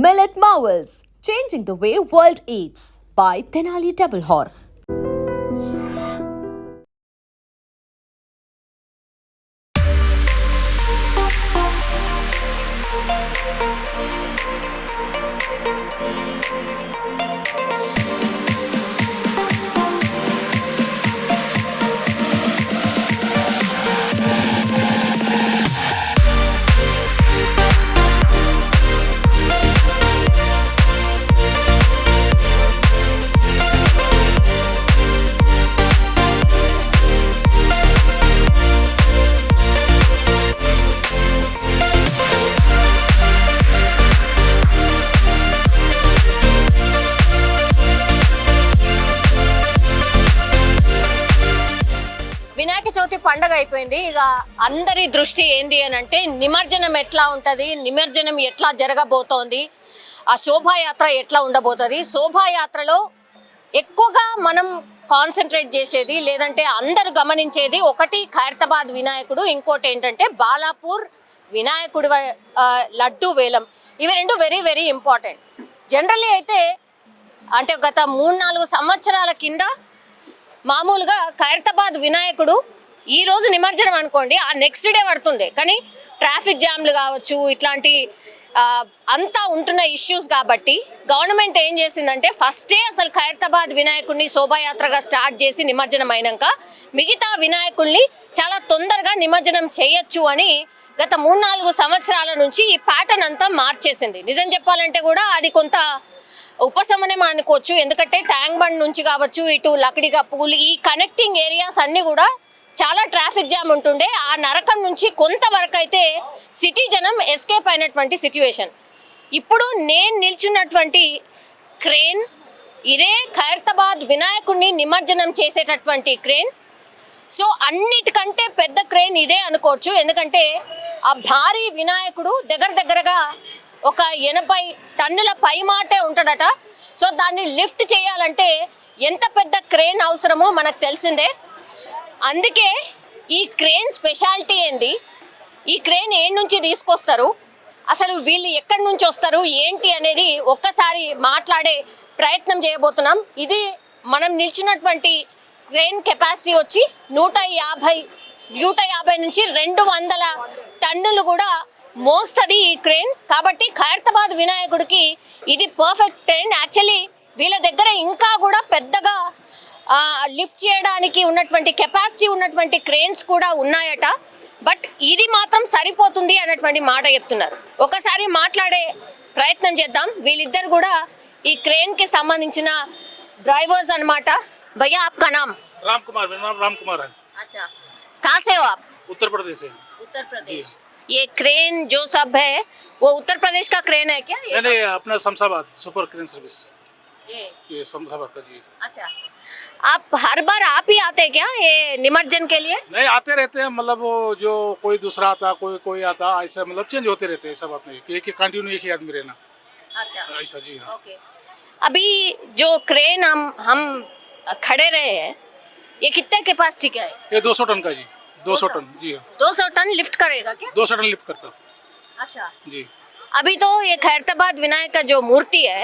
Millet Marvels, changing the way world eats by Tenali Double Horse. Vinayaka Chavithi పండగ అయిపోయింది. ఇక అందరి దృష్టి ఏంది అని అంటే నిమజ్జనం ఎట్లా ఉంటుంది, నిమజ్జనం ఎట్లా జరగబోతోంది, ఆ శోభాయాత్ర ఎట్లా ఉండబోతుంది. శోభాయాత్రలో ఎక్కువగా మనం కాన్సన్ట్రేట్ చేసేది లేదంటే అందరూ గమనించేది ఒకటి ఖైరతాబాద్ వినాయకుడు, ఇంకోటి ఏంటంటే బాలాపూర్ వినాయకుడు లడ్డు వేలం. ఇవి రెండు వెరీ వెరీ ఇంపార్టెంట్. జనరల్లీ అయితే అంటే గత 3-4 సంవత్సరాల కింద మామూలుగా ఖైరతాబాద్ వినాయకుడు ఈ రోజు నిమజ్జనం అనుకోండి, ఆ నెక్స్ట్ డే పడుతుండే. కానీ ట్రాఫిక్ జామ్లు కావచ్చు, ఇట్లాంటి అంతా ఉంటున్న ఇష్యూస్ కాబట్టి గవర్నమెంట్ ఏం చేసిందంటే ఫస్టే అసలు ఖైరతాబాద్ వినాయకుడిని శోభాయాత్రగా స్టార్ట్ చేసి నిమజ్జనం అయినాక మిగతా వినాయకుల్ని చాలా తొందరగా నిమజ్జనం చేయొచ్చు అని గత 3-4 సంవత్సరాల నుంచి ఈ ప్యాటర్న్ అంతా మార్చేసింది. నిజం చెప్పాలంటే కూడా అది కొంత ఉపశమనం అనుకోవచ్చు. ఎందుకంటే ట్యాంక్ బండ్ నుంచి కావచ్చు, ఇటు లకడిగా పూల్, ఈ కనెక్టింగ్ ఏరియాస్ అన్నీ కూడా చాలా ట్రాఫిక్ జామ్ ఉంటుండే. ఆ నరకం నుంచి కొంతవరకు అయితే సిటీ జనం ఎస్కేప్ అయినటువంటి సిచ్యువేషన్. ఇప్పుడు నేను నిల్చున్నటువంటి క్రేన్ ఇదే ఖైరతాబాద్ వినాయకుడిని నిమజ్జనం చేసేటటువంటి క్రేన్. సో అన్నిటికంటే పెద్ద క్రేన్ ఇదే అనుకోవచ్చు. ఎందుకంటే ఆ భారీ వినాయకుడు దగ్గరగా ఒక 80 టన్నుల పైమాటే ఉంటాడట. సో దాన్ని లిఫ్ట్ చేయాలంటే ఎంత పెద్ద క్రేన్ అవసరమో మనకు తెలిసిందే. అందుకే ఈ క్రేన్ స్పెషాలిటీ ఏంది, ఈ క్రేన్ ఏడు నుంచి తీసుకొస్తారు, అసలు వీళ్ళు ఎక్కడి నుంచి వస్తారు ఏంటి అనేది ఒక్కసారి మాట్లాడే ప్రయత్నం చేయబోతున్నాం. ఇది మనం నిల్చున్నటువంటి క్రేన్ కెపాసిటీ వచ్చి 150 నుంచి 200 టన్నులు కూడా మోస్తుంది ఈ క్రేన్. కాబట్టి ఖైరతాబాద్ వినాయకుడికి ఇది పర్ఫెక్ట్ క్రేన్. యాక్చువల్లీ వీళ్ళ దగ్గర ఇంకా కూడా పెద్దగా లిఫ్ట్ చేయడానికి ఉన్నటువంటి కెపాసిటీ ఉన్నటువంటి క్రేన్స్ కూడా ఉన్నాయట. బట్ ఇది మాత్రం సరిపోతుంది అన్నటువంటి మాట చెప్తున్నారు. ఒకసారి మాట్లాడే ప్రయత్నం చేద్దాం. వీళ్ళిద్దరు కూడా ఈ క్రేన్ కి సంబంధించిన డ్రైవర్స్ అన్నమాట. భయ్యా आपका नाम? राम कुमार, मेरा नाम राम कुमार है। अच्छा, कहाँ से हो आप? उत्तर प्रदेश से। उत्तर प्रदेश। ये क्रेन जो सब है वो उत्तर प्रदेश का क्रेन है क्या? नहीं, अपना शमशाबाद सुपर क्रेन सर्विस, ये शमशाबाद का जी। अच्छा, आप हर बार आप ही आते हैं क्या ये निमज्जन के लिए? नहीं, आते रहते हैं, मतलब वो जो कोई दूसरा आता, कोई आता, ऐसा मतलब चेंज होते रहते हैं। ऐसा बात नहीं कि एक ही कंटिन्यू एक ही आदमी रहना। अच्छा, ऐसा जी हाँ। ओके। अभी जो क्रेन हम खड़े रहे हैं, ये कितने कैपेसिटी का है? ये 200 टन का जी, 200 टन जी हाँ। 200 टन लिफ्ट करेगा क्या? 200 टन लिफ्ट करता अच्छा जी। अभी तो ये खैरताबाद विनायक का जो मूर्ति है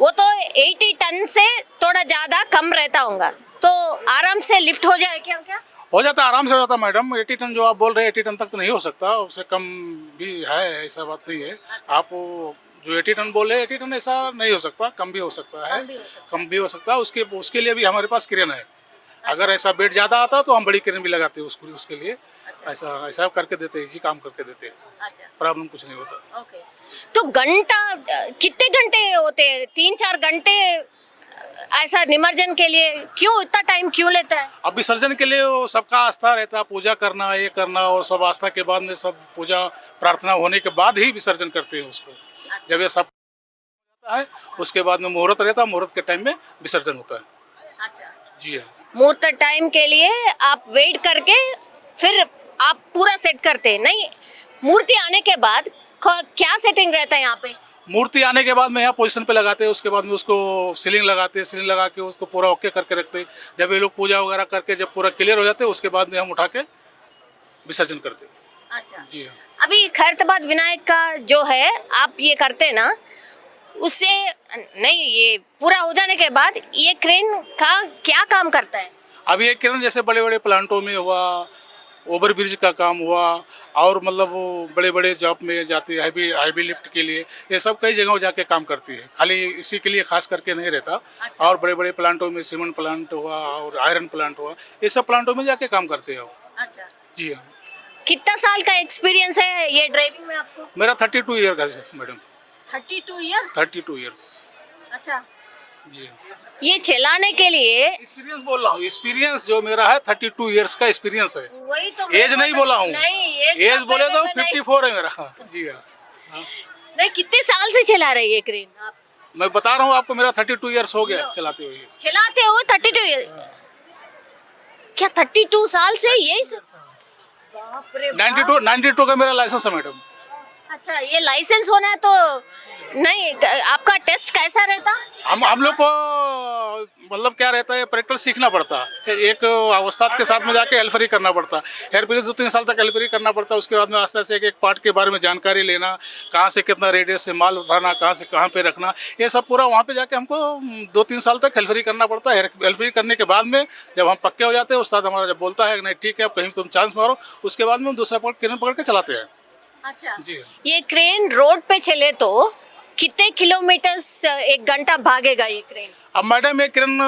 वो तो 80 टन से थोड़ा ज्यादा कम रहता होगा, तो आराम से लिफ्ट हो जाए क्या? हो जाता, आराम से हो जाता मैडम। 80 टन जो आप बोल रहे हैं 80 टन तक तो नहीं हो सकता, उससे कम भी है, ऐसा बात नहीं है। आप जो 80 टन बोले 80 टन ऐसा नहीं हो सकता, कम भी हो सकता है, कम भी हो सकता है। उसके लिए भी हमारे पास क्रेन है। अगर ऐसा वेट ज़्यादा आता तो हम बड़ी क्रेन भी लगाते हैं उसके लिए। ऐसा करके देते हैं जी, काम करके देते हैं। अच्छा, प्रॉब्लम कुछ नहीं होता। ओके। तो घंटा कितने घंटे होते हैं? 3-4 घंटे ऐसा निमज्जन के लिए क्यों इतना टाइम क्यों लेता है? अब विसर्जन के लिए वो सबका आस्था रहता है, पूजा करना, ये करना, और सब आस्था के बाद में सब पूजा प्रार्थना होने के बाद ही विसर्जन करते हैं उसको। जब ये सब होता है उसके बाद में मुहूर्त रहता है, मुहूर्त के टाइम में विसर्जन होता है। अच्छा, जी हाँ। मुहूर्त टाइम के लिए आप वेट करके फिर आप पूरा सेट करते हैं? नहीं, मूर्ति आने के बाद क्या सेटिंग रहता है यहाँ पे? मूर्ति आने के बाद में यहाँ पोजीशन पे लगाते हैं, उसके बाद में उसको सीलिंग लगाते हैं, सीलिंग लगा के उसको पूरा ओके करके रखते हैं। जब ये लोग पूजा वगैरह करके जब पूरा क्लियर हो जाते हैं उसके बाद में हम उठा के विसर्जन करते हैं। अच्छा, जी हाँ। अभी खैरताबाद विनायक का जो है आप ये करते हैं ना, उससे नहीं, ये पूरा हो जाने के बाद ये क्रेन का क्या काम करता है? अब ये क्रेन जैसे बड़े बड़े प्लांटों में हुआ, ओवर ब्रिज का काम हुआ, और मतलब वो बड़े बड़े जॉब में जाती है, हैवी लिफ्ट के लिए, ये सब कई जगहों जाके काम करती है, खाली इसी के लिए खास करके नहीं रहता। और बड़े बड़े प्लांटों में सीमेंट प्लांट हुआ और आयरन प्लांट हुआ, ये सब प्लांटों में जाके काम करते हैं वो। अच्छा, जी हाँ। कितना साल का एक्सपीरियंस है ये ड्राइविंग में आपको? मेरा 32 ईयर का है मैडम। 32 इयर्स? 32 ईयर्स। अच्छा, जी हाँ। ये चलाने के लिए एक्सपीरियंस बोल रहा हूँ, एक्सपीरियंस जो मेरा है 32 ईयर्स का एक्सपीरियंस है। वही तो एज नहीं बोला हूँ, नहीं, एज बोले तो नहीं, 54 है मेरा। जी हाँ। नहीं, कितने साल से चला रही है क्रेन आप? मैं बता रहा हूँ आपको, मेरा 32 ईयर्स हो गया चलाते हुए। चलाते हो 32 ईयर? क्या 32 साल से यही बाप रे बाप। 92 का मेरा लाइसेंस है मैडम। अच्छा, ये लाइसेंस होना है तो नहीं, आपका टेस्ट कैसा रहता? हम लोग को मतलब क्या रहता है, प्रैक्टिकल सीखना पड़ता है, एक अवस्था के साथ में जाके हेल्परी करना पड़ता है, हेल्परी 2-3 साल तक हेल्परी करना पड़ता है। उसके बाद में आस्ते आस्ते एक पार्ट के बारे में जानकारी लेना, कहाँ से कितना रेडियस से माल उठाना, कहाँ से कहाँ पे रखना, ये सब पूरा वहाँ पे जाके हमको 2-3 साल तक हेल्परी करना पड़ता है। हेल्परी करने के बाद में जब हम पक्के हो जाते हैं, उस्ताद हमारा जब बोलता है नहीं ठीक है अब कहीं तुम चांस मारो, उसके बाद में हम दूसरा क्रेन पकड़ के चलाते हैं। अच्छा जी, ये क्रेन रोड पे चले तो कितने किलोमीटर एक घंटा भागेगा ये क्रेन? अब मैडम ये क्रेन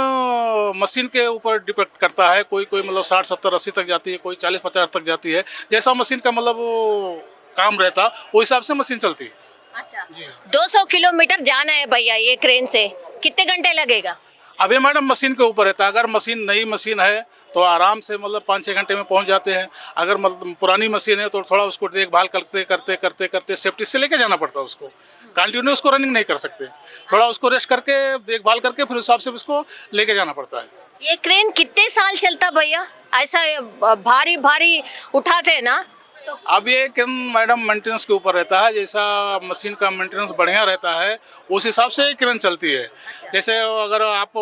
मशीन के ऊपर डिपेंड करता है, कोई मतलब 60, 70, 80 तक जाती है, कोई 40, 50 तक जाती है, जैसा मशीन का मतलब वो काम रहता वो हिसाब से मशीन चलती है। अच्छा, जी। 200 किलोमीटर जाना है भैया ये क्रेन से, कितने घंटे लगेगा? अभी मैडम मशीन के ऊपर रहता है, अगर मशीन नई मशीन है तो आराम से मतलब 5-6 घंटे में पहुंच जाते हैं। अगर मतलब पुरानी मशीन है तो थोड़ा उसको देखभाल करते सेफ्टी से लेके जाना पड़ता है, उसको कंटिन्यू उसको रनिंग नहीं कर सकते, थोड़ा उसको रेस्ट करके देखभाल करके फिर उस हिसाब से उसको लेके जाना पड़ता है। ये क्रेन कितने साल चलता भैया? ऐसा भारी भारी उठाते हैं ना तो? अब ये क्रेन मैडम मेंटेनेंस के ऊपर रहता है, जैसा मशीन का मेंटेनेंस बढ़िया रहता है उस हिसाब से ये क्रेन चलती है। जैसे अगर आप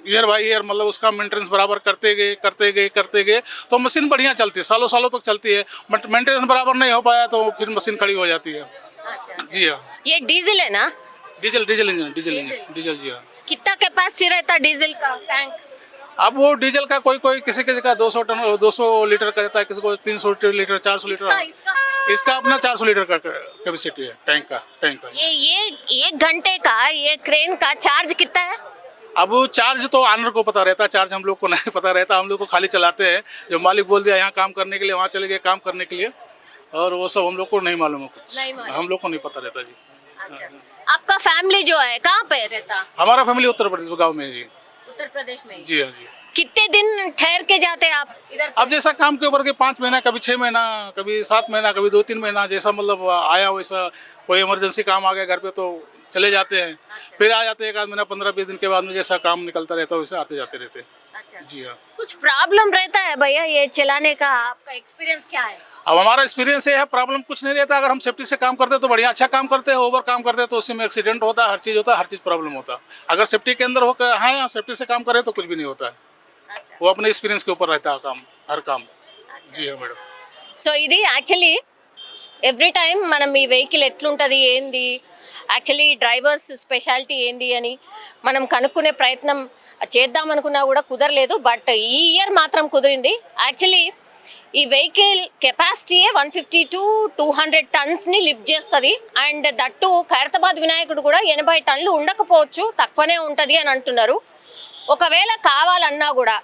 ईयर बाई ईयर मतलब उसका मेंटेनेंस बराबर करते गए तो मशीन बढ़िया चलती है, सालों तक चलती है। बट मेंटेनेंस बराबर नहीं हो पाया तो फिर मशीन खड़ी हो जाती है। अच्छा, जी हाँ। ये डीजल है ना? डीजल इंजन जी हाँ। कितना कैपेसिटी रहता है डीजल का टैंक? अब वो डीजल का कोई किसी का 200 लीटर का रहता है, किसी को 300 लीटर, 400 लीटर। इसका अपना 400 लीटर का कैपेसिटी है टैंक का। ये 1 घंटे का ये क्रेन का चार्ज कितना है? अब चार्ज तो ऑनर को पता रहता है, चार्ज हम लोग को नहीं पता रहता, हम लोग तो खाली चलाते हैं। जो मालिक बोल दिया यहाँ काम करने के लिए, वहाँ चले गए काम करने के लिए, और वो सब हम लोग को नहीं मालूम है कुछ, हम लोग को नहीं पता रहता जी। अच्छा, आपका फैमिली जो है कहाँ पे रहता? हमारा फैमिली उत्तर प्रदेश गाँव में है जी। उत्तर प्रदेश में? जी हाँ जी। कितने दिन ठहर के जाते हैं आप इधर से? अब जैसा काम के ऊपर के 5 महीना, कभी 6 महीना, कभी 7 महीना, कभी 2-3 महीना, जैसा मतलब आया वैसा। कोई इमरजेंसी काम आ गया घर पे तो चले जाते हैं, फिर आ जाते हैं 1 आध महीना, 15-20 दिन के बाद में जैसा काम निकलता रहता है वैसे आते जाते रहते हैं। अच्छा, जी हाँ। कुछ प्रॉब्लम रहता है भैया ये चलाने का? आपका एक्सपीरियंस क्या है? अब हमारा एक्सपीरियंस ये है, प्रॉब्लम कुछ नहीं रहता। अगर हम सेफ्टी से काम करते हैं तो बढ़िया अच्छा काम करते हैं, ओवर काम करते हैं तो उससे में एक्सीडेंट होता है, हर चीज़ होता है, हर चीज़ प्रॉब्लम होता है। अगर सेफ्टी के अंदर होकर हाँ सेफ्टी से काम करें तो कुछ भी नहीं होता है। अच्छा, वो अपने एक्सपीरियंस के ऊपर रहता है काम, हर काम। जी हाँ मैडम। సో ఇది యాక్చువల్లీ ఎవ్రీ టైం మనం ఈ వెహికల్ ఎట్లుంటుంది ఏంది, యాక్చువల్లీ డ్రైవర్స్ స్పెషాలిటీ ఏంది అని మనం కనుక్కునే ప్రయత్నం చేద్దామనుకున్నా కూడా కుదరలేదు. బట్ ఈ ఇయర్ మాత్రం కుదిరింది. యాక్చువల్లీ ఈ వెహికల్ కెపాసిటీ 150 to 200 టన్స్ని లిఫ్ట్ చేస్తుంది. అండ్ దట్టు ఖైరతాబాద్ వినాయకుడు కూడా 80 టన్నులు ఉండకపోవచ్చు, తక్కువనే ఉంటుంది అని అంటున్నారు. ఒకవేళ కావాలన్నా కూడా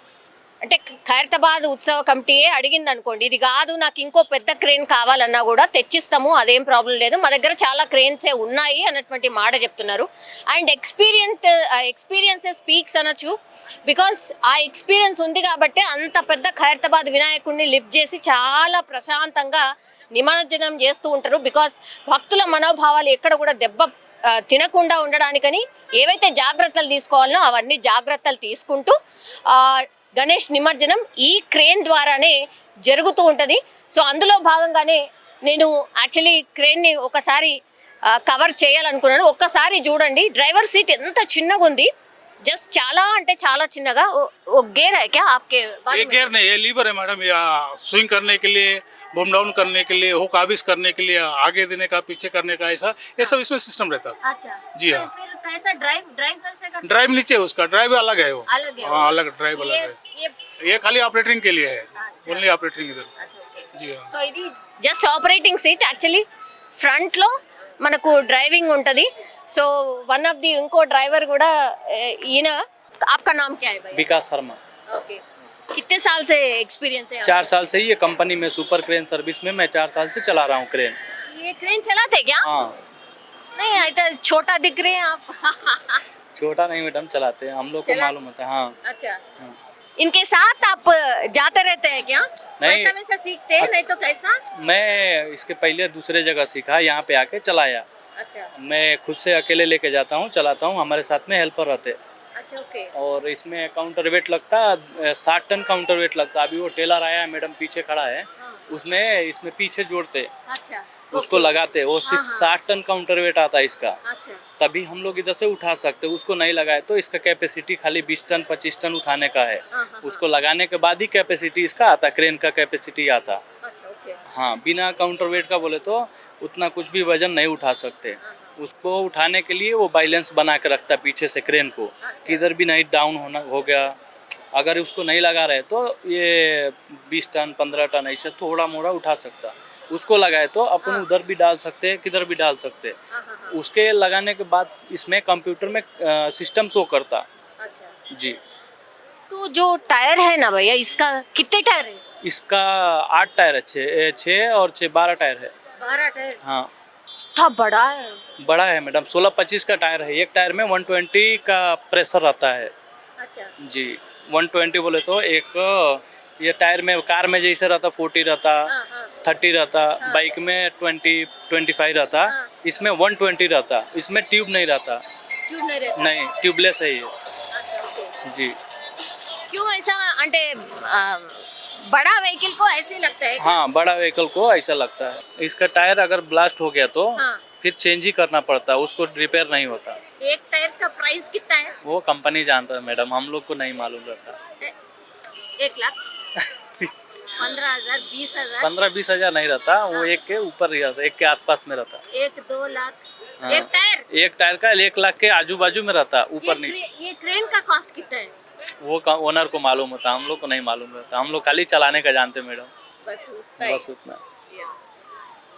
అంటే ఖైరతాబాద్ ఉత్సవ కమిటీయే అడిగింది అనుకోండి, ఇది కాదు నాకు ఇంకో పెద్ద క్రేన్ కావాలన్నా కూడా తెచ్చిస్తాము, అదేం ప్రాబ్లం లేదు, మా దగ్గర చాలా క్రేన్సే ఉన్నాయి అన్నటువంటి మాట చెప్తున్నారు. అండ్ ఎక్స్పీరియన్సే స్పీక్స్ అనొచ్చు. బికాస్ ఆ ఎక్స్పీరియన్స్ ఉంది కాబట్టి అంత పెద్ద ఖైరతాబాద్ వినాయకుడిని లిఫ్ట్ చేసి చాలా ప్రశాంతంగా నిమజ్జనం చేస్తూ ఉంటారు. బికాస్ భక్తుల మనోభావాలు ఎక్కడ కూడా దెబ్బ తినకుండా ఉండడానికని ఏవైతే జాగ్రత్తలు తీసుకోవాలనో అవన్నీ జాగ్రత్తలు తీసుకుంటూ గణేష్ నిమజ్జనం ఈ క్రేన్ ద్వారానే జరుగుతూ ఉంటుంది. సో అందులో భాగంగానే నేను యాక్చువల్లీ క్రేన్ని ఒకసారి కవర్ చేయాలనుకున్నాను. ఒక్కసారి చూడండి, డ్రైవర్ సీట్ ఎంత చిన్నగా ఉంది, जस्ट చాలా అంటే చాలా చిన్నగా. वो गेयर है क्या आपके? ये गेयर नहीं, ये लीवर है मैडम, या स्विंग करने के लिए बम डाउन करने के लिए, हुक आबिस करने के लिए, आगे देने का, पीछे करने का, ऐसा ये सब इसमें सिस्टम रहता है। अच्छा जी हाँ। तो फिर कैसा ड्राइव ड्राइव कैसे करते ड्राइव नीचे है उसका, ड्राइव अलग है वो। अलग है हाँ अलग ड्राइव अलग है। ये ये खाली ऑपरेटिंग के लिए है, अच्छा। ओनली ऑपरेटिंग इधर। अच्छा ఓకే जी हाँ। సో ఇది just operating seat actually front లో మనకు డ్రైవింగ్ ఉంటది సో వన్ ఆఫ్ ది ఇంకో డ్రైవర్ కూడా ఈయన आपका नाम क्या है भाई विकास शर्मा। ओके कितने साल से एक्सपीरियंस है 4 साल से ही ये कंपनी में सुपर क्रेन सर्विस में मैं 4 साल से चला रहा हूँ क्रेन। ये क्रेन चलाते क्या हाँ नहीं इतना छोटा दिख रहे हैं आप छोटा नहीं मैडम, चलाते हैं, हम लोग को चला- मालूम होता है। हाँ अच्छा हाँ। इनके साथ आप जाते रहते हैं क्या नहीं। वैसा वैसा सीखते हैं नहीं तो कैसा मैं इसके पहले दूसरे जगह सीखा, यहाँ पे आके चलाया। अच्छा मैं खुद से अकेले लेके जाता हूँ, चलाता हूँ, हमारे साथ में हेल्पर रहते। अच्छा ओके और इसमें काउंटर वेट लगता 60 टन काउंटर वेट लगता। अभी वो टेलर आया है मैडम पीछे खड़ा है, उसमें इसमें पीछे जोड़ते अच्छा उसको लगाते, वो सिर्फ 60 टन काउंटर वेट आता है इसका, अच्छा तभी हम लोग इधर से उठा सकते। उसको नहीं लगाए तो इसका कैपेसिटी खाली 20 टन 25 टन उठाने का है। हाँ, हाँ, उसको लगाने के बाद ही कैपेसिटी इसका आता, क्रेन का कैपेसिटी आता। अच्छा ओके हाँ बिना काउंटर वेट का बोले तो उतना कुछ भी वजन नहीं उठा सकते। उसको उठाने के लिए वो बैलेंस बना के रखता पीछे से क्रेन को, किधर भी नहीं डाउन होना हो गया। अगर उसको नहीं लगा रहे तो ये 20 टन 15 टन ऐसे थोड़ा मोड़ा उठा सकता। उसको लगाए तो अपन उधर भी डाल सकते, किधर भी डाल सकते। उसके लगाने के बाद इसमें कंप्यूटर में सिस्टम शो करता। अच्छा जी तो जो टायर है ना भैया इसका कितने टायर है इसका 8 टायर है, 6 और 6 12 टायर है। 12 टायर हाँ था बड़ा है बड़ा है मैडम, 16-25 का टायर है। एक टायर में 120 का प्रेशर रहता है। अच्छा जी 120 बोले तो एक ये टायर में कार में जैसे रहता 40 रहता, हाँ हाँ 30 रहता, बाइक में 20-25 रहता, हाँ। इसमें 120 रहता। इसमें ट्यूब नहीं रहता, क्यों नहीं रहता नहीं ट्यूबलेस है ये। अच्छा ओके जी क्यों ऐसा అంటే बड़ा व्हीकल को ऐसे लगता है हाँ बड़ा व्हीकल को ऐसा लगता है। इसका टायर अगर ब्लास्ट हो गया तो हाँ। फिर चेंज ही करना पड़ता, उसको रिपेयर नहीं होता। एक टायर का प्राइस कितना है वो कंपनी जानता है मैडम, हम लोग को नहीं मालूम रहता। 1 लाख 15,000 20,000 15-20 हजार नहीं रहता, वो एक के ऊपर ही रहता, एक के आसपास में रहता। 1-2 लाख हाँ। एक टायर एक टायर का 1 लाख के आजू बाजू में रहता, ऊपर नीचे। ये क्रेन का कॉस्ट कितना है वो ओनर को मालूम होता, हम लोग को नहीं मालूम रहता। हम लोग खाली चलाने का जानते मैडम, बस उतना बस उतना।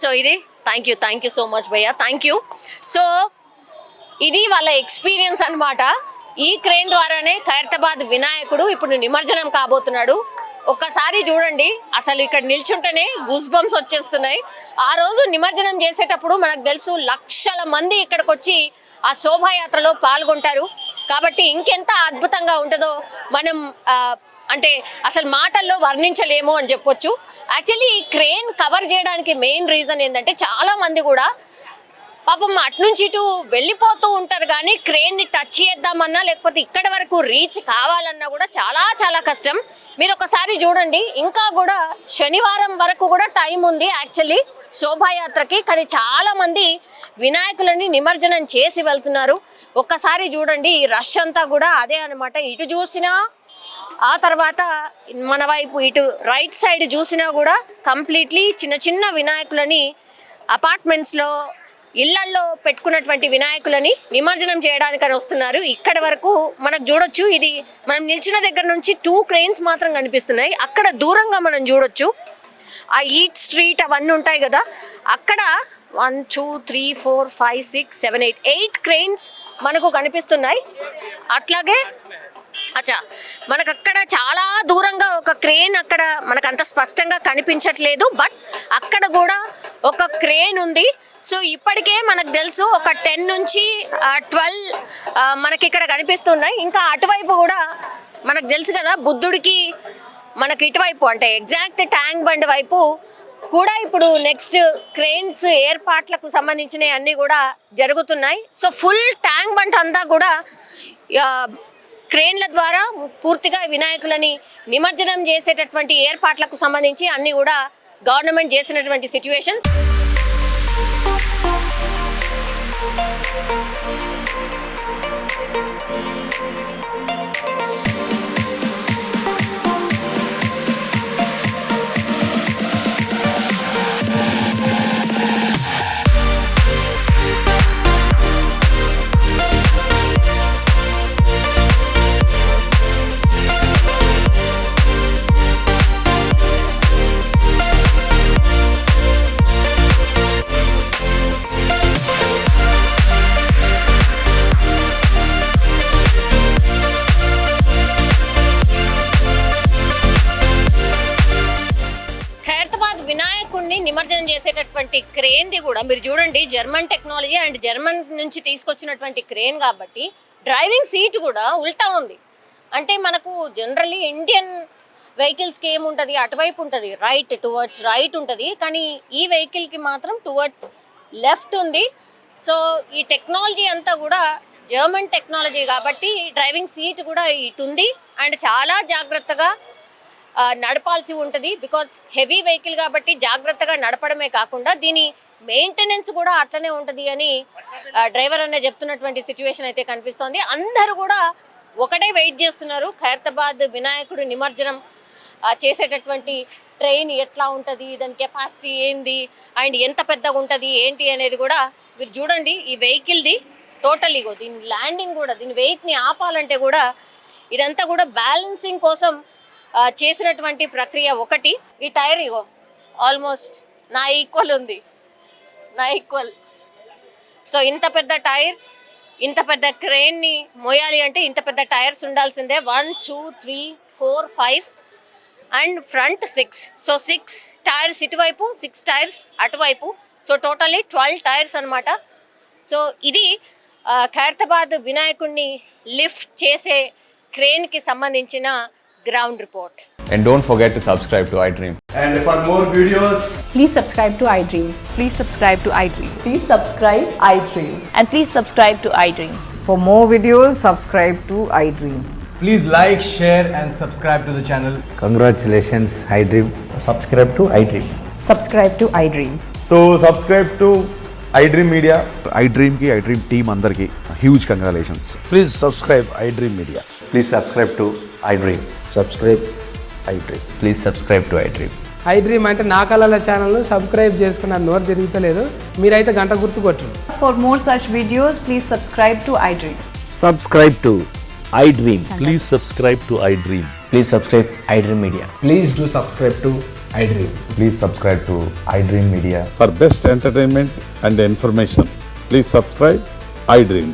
సో ఇది థ్యాంక్ యూ సో మచ్ భయ్యా థ్యాంక్ యూ సో ఇది వాళ్ళ ఎక్స్పీరియన్స్ అన్నమాట ఈ క్రేన్ ద్వారానే ఖైరతాబాద్ వినాయకుడు ఇప్పుడు నిమజ్జనం కాబోతున్నాడు ఒక్కసారి చూడండి అసలు ఇక్కడ నిల్చుంటేనే గూస్ బంప్స్ వచ్చేస్తున్నాయి ఆ రోజు నిమజ్జనం చేసేటప్పుడు మనకు తెలుసు లక్షల మంది ఇక్కడికి వచ్చి ఆ శోభాయాత్రలో పాల్గొంటారు కాబట్టి ఇంకెంత అద్భుతంగా ఉంటుందో మనం అంటే అసలు మాటల్లో వర్ణించలేము అని చెప్పొచ్చు యాక్చువల్లీ ఈ క్రేన్ కవర్ చేయడానికి మెయిన్ రీజన్ ఏంటంటే చాలా మంది కూడా పాపం అటు నుంచి ఇటు వెళ్ళిపోతూ ఉంటారు కానీ క్రేన్ని టచ్ చేద్దామన్నా లేకపోతే ఇక్కడ వరకు రీచ్ కావాలన్నా కూడా చాలా చాలా కష్టం మీరు ఒకసారి చూడండి ఇంకా కూడా శనివారం వరకు కూడా టైం ఉంది యాక్చువల్లీ శోభాయాత్రకి కానీ చాలా మంది వినాయకులని నిమజ్జనం చేసి వెళ్తున్నారు ఒక్కసారి చూడండి ఈ రష్ అంతా కూడా అదే అన్నమాట ఇటు చూసినా ఆ తర్వాత మన వైపు ఇటు రైట్ సైడ్ చూసినా కూడా కంప్లీట్లీ చిన్న చిన్న వినాయకులని అపార్ట్మెంట్స్లో ఇళ్లల్లో పెట్టుకున్నటువంటి వినాయకులని నిమజ్జనం చేయడానికని వస్తున్నారు ఇక్కడ వరకు మనకు చూడొచ్చు ఇది మనం నిల్చిన దగ్గర నుంచి 2 క్రెయిన్స్ మాత్రం కనిపిస్తున్నాయి అక్కడ దూరంగా మనం చూడొచ్చు ఆ ఈట్ స్ట్రీట్ అవన్నీ ఉంటాయి కదా అక్కడ 1 2 3 4 5 6 7 8 క్రెయిన్స్ మనకు కనిపిస్తున్నాయి అట్లాగే అచ్చా మనకు అక్కడ చాలా దూరంగా ఒక క్రేన్ అక్కడ మనకు అంత స్పష్టంగా కనిపించట్లేదు బట్ అక్కడ కూడా ఒక క్రేన్ ఉంది సో ఇప్పటికే మనకు తెలుసు ఒక 10 నుంచి 12 మనకి ఇక్కడ కనిపిస్తున్నాయి ఇంకా అటువైపు కూడా మనకు తెలుసు కదా బుద్ధుడికి మనకి ఇటువైపు అంటే ఎగ్జాక్ట్ ట్యాంక్ బండ్ వైపు కూడా ఇప్పుడు నెక్స్ట్ క్రేన్స్ ఏర్పాట్లకు సంబంధించినవి అన్నీ కూడా జరుగుతున్నాయి సో ఫుల్ ట్యాంక్ బండ్ అంతా కూడా క్రేన్ల ద్వారా పూర్తిగా వినాయకులని నిమజ్జనం చేసేటటువంటి ఏర్పాట్లకు సంబంధించి అన్నీ కూడా గవర్నమెంట్ చేసినటువంటి సిచ్యువేషన్స్ చేసేటటువంటి క్రేన్ది కూడా మీరు చూడండి, జర్మన్ టెక్నాలజీ అండ్ జర్మన్ నుంచి తీసుకొచ్చినటువంటి క్రేన్ కాబట్టి డ్రైవింగ్ సీట్ కూడా ఉల్టా ఉంది. అంటే మనకు జనరల్లీ ఇండియన్ వెహికల్స్కి ఏముంటుంది, అటువైపు ఉంటుంది, రైట్ టువర్డ్స్ రైట్ ఉంటుంది, కానీ ఈ వెహికల్కి మాత్రం టువర్డ్స్ లెఫ్ట్ ఉంది. సో ఈ టెక్నాలజీ అంతా కూడా జర్మన్ టెక్నాలజీ కాబట్టి డ్రైవింగ్ సీట్ కూడా ఇటు ఉంది అండ్ చాలా జాగ్రత్తగా నడపాల్సి ఉంటుంది. బికాజ్ హెవీ వెహికల్ కాబట్టి జాగ్రత్తగా నడపడమే కాకుండా దీని మెయింటెనెన్స్ కూడా అట్లనే ఉంటుంది అని డ్రైవర్ అనే చెప్తున్నటువంటి సిచ్యువేషన్ అయితే కనిపిస్తోంది. అందరూ కూడా ఒకటే వెయిట్ చేస్తున్నారు. ఖైరతాబాద్ వినాయకుడు నిమజ్జనం చేసేటటువంటి ట్రైన్ ఎట్లా ఉంటుంది, దాని కెపాసిటీ ఏంది అండ్ ఎంత పెద్దగా ఉంటుంది ఏంటి అనేది కూడా మీరు చూడండి. ఈ వెహికల్ది టోటల్ ఇగో దీని ల్యాండింగ్ కూడా, దీని వెయిట్ని ఆపాలంటే కూడా ఇదంతా కూడా బ్యాలెన్సింగ్ కోసం చేసినటువంటి ప్రక్రియ ఒకటి. ఈ టైర్ ఇగో ఆల్మోస్ట్ నా ఈక్వల్ ఉంది, నా ఈక్వల్. సో ఇంత పెద్ద టైర్, ఇంత పెద్ద క్రేన్ని మోయాలి అంటే ఇంత పెద్ద టైర్స్ ఉండాల్సిందే. 1 2 3 4 5 అండ్ ఫ్రంట్ 6. సో 6 టైర్స్ ఇటువైపు, 6 టైర్స్ అటువైపు. సో టోటలీ 12 టైర్స్ అనమాట. సో ఇది ఖైరతాబాద్ వినాయకుడిని లిఫ్ట్ చేసే క్రేన్కి సంబంధించిన ground report. And don't forget to subscribe to iDream. And for more videos, Please subscribe to iDream. Please subscribe to iDream. Please subscribe iDream. And please subscribe to iDream. For more videos, subscribe to iDream. please like, share, and subscribe to the channel. Congratulations, iDream. Subscribe to iDream. Subscribe to iDream. So subscribe to iDream Media. iDream ki iDream team andarki huge congratulations. Please subscribe iDream Media. Please subscribe to iDream. Subscribe iDream. Please subscribe to iDream. iDream అంటే నా కళల ఛానల్ను subscribe చేసుకున్న నోరు తిరుగుతలేదు, మీరైతే గంట గుర్తు కొట్టండి. For more such videos, please subscribe to iDream. Subscribe to iDream. Please subscribe to iDream. Please subscribe iDream Media. Please do subscribe to iDream. Please subscribe to iDream Media. For best entertainment and information, please subscribe iDream.